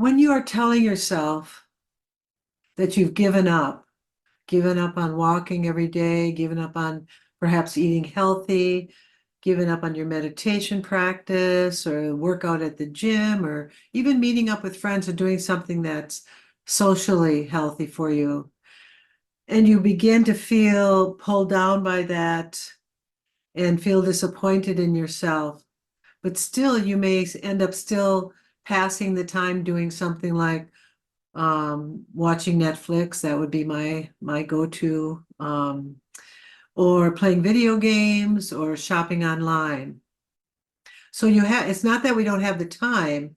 when you are telling yourself that you've given up on walking every day, given up on perhaps eating healthy, given up on your meditation practice or workout at the gym, or even meeting up with friends and doing something that's socially healthy for you. And you begin to feel pulled down by that and feel disappointed in yourself. But still, you may end up still passing the time doing something like watching Netflix. That would be my go-to, or playing video games or shopping online. So it's not that we don't have the time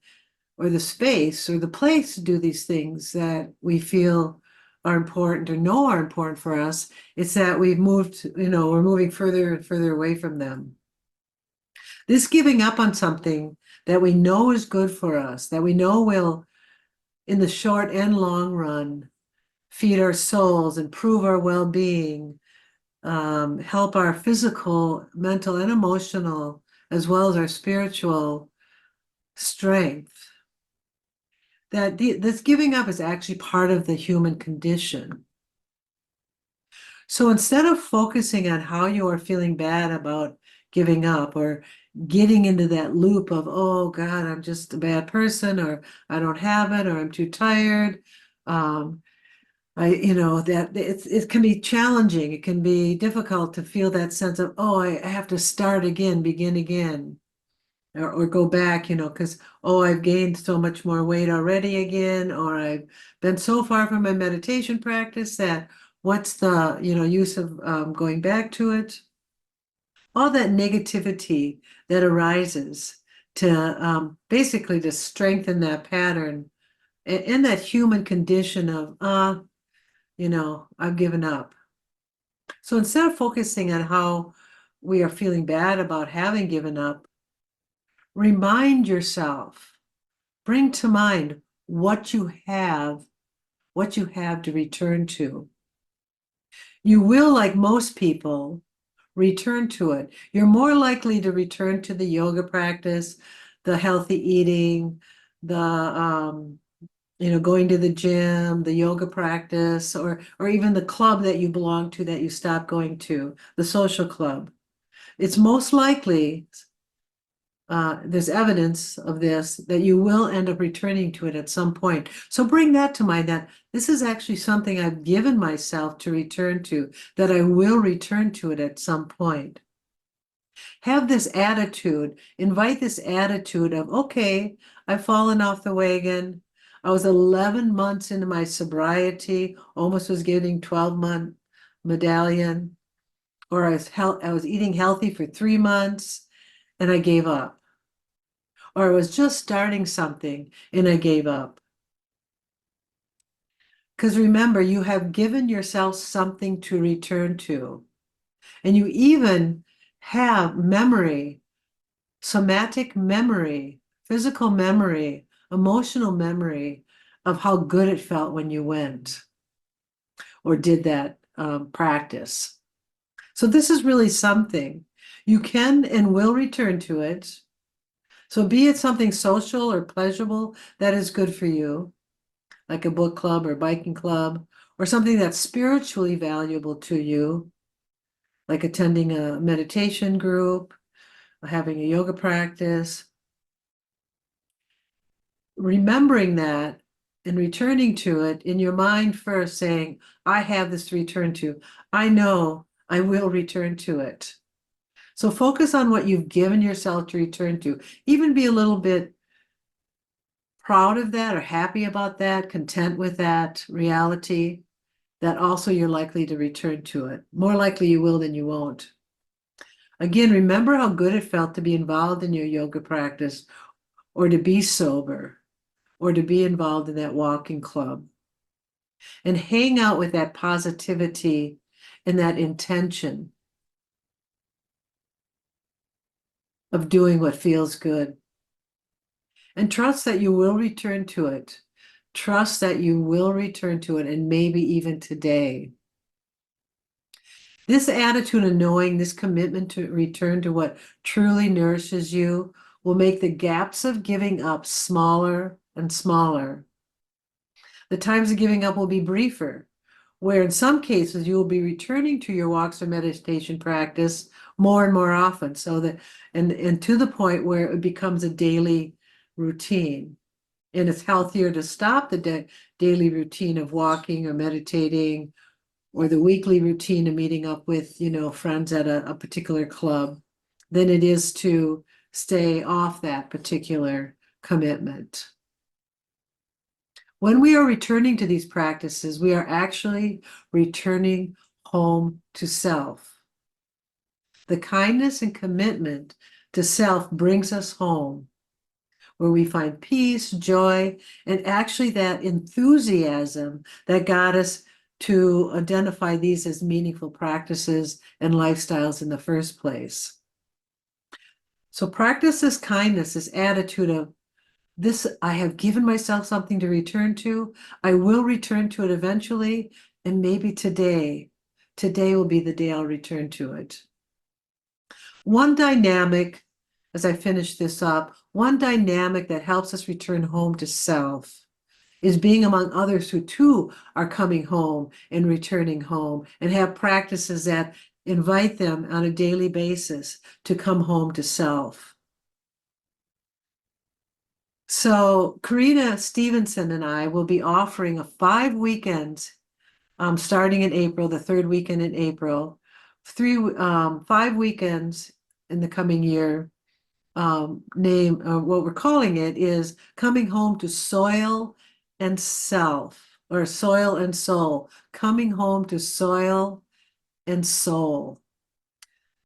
or the space or the place to do these things that we feel are important or know are important for us. It's that we're moving further and further away from them. This giving up on something that we know is good for us, that we know will, in the short and long run, feed our souls, improve our well-being, help our physical, mental, and emotional, as well as our spiritual strength. This giving up is actually part of the human condition. So instead of focusing on how you are feeling bad about giving up or getting into that loop of, oh God, I'm just a bad person, or I don't have it, or I'm too tired. That it can be challenging. It can be difficult to feel that sense of, oh, I have to start again, begin again, or go back, because, oh, I've gained so much more weight already again, or I've been so far from my meditation practice that what's the, use of going back to it? All that negativity that arises to basically to strengthen that pattern and that human condition of, I've given up. So instead of focusing on how we are feeling bad about having given up, remind yourself, bring to mind what you have to return to. You will, like most people, return to it. You're more likely to return to the yoga practice, the healthy eating, the going to the gym, the yoga practice, or even the club that you belong to that you stopped going to, the social club. It's most likely, there's evidence of this, that you will end up returning to it at some point. So bring that to mind, that this is actually something I've given myself to return to, that I will return to it at some point. Have this attitude, invite this attitude of, okay, I've fallen off the wagon. I was 11 months into my sobriety, almost was getting 12-month medallion, or I was eating healthy for 3 months and I gave up. Or I was just starting something and I gave up. Because remember, you have given yourself something to return to. And you even have memory, somatic memory, physical memory, emotional memory of how good it felt when you went or did that practice. So this is really something. You can and will return to it. So be it something social or pleasurable that is good for you, like a book club or biking club, or something that's spiritually valuable to you, like attending a meditation group, having a yoga practice. Remembering that and returning to it in your mind first, saying, I have this to return to. I know I will return to it. So focus on what you've given yourself to return to. Even be a little bit proud of that or happy about that, content with that reality, that also you're likely to return to it. More likely you will than you won't. Again, remember how good it felt to be involved in your yoga practice, or to be sober, or to be involved in that walking club. And hang out with that positivity and that intention of doing what feels good. And trust that you will return to it. Trust that you will return to it, and maybe even today. This attitude of knowing, this commitment to return to what truly nourishes you, will make the gaps of giving up smaller and smaller. The times of giving up will be briefer, where in some cases you will be returning to your walks or meditation practice more and more often, so that and to the point where it becomes a daily routine. And it's healthier to stop the daily routine of walking or meditating or the weekly routine of meeting up with, friends at a particular club than it is to stay off that particular commitment. When we are returning to these practices, we are actually returning home to self. The kindness and commitment to self brings us home, where we find peace, joy, and actually that enthusiasm that got us to identify these as meaningful practices and lifestyles in the first place. So practice this kindness, this attitude of this, I have given myself something to return to. I will return to it eventually, and maybe today will be the day I'll return to it. One dynamic, as I finish this up, one dynamic that helps us return home to self is being among others who too are coming home and returning home and have practices that invite them on a daily basis to come home to self. So Karina Stevenson and I will be offering 5 weekends starting in April, the third weekend in April, 5 weekends in the coming year. What we're calling it is coming home to soil and self, or soil and soul, coming home to soil and soul.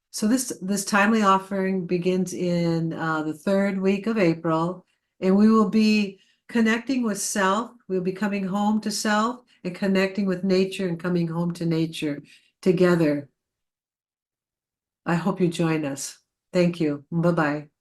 So this timely offering begins in the third week of April, and we will be connecting with self. We'll be coming home to self and connecting with nature and coming home to nature together. I hope you join us. Thank you. Bye-bye.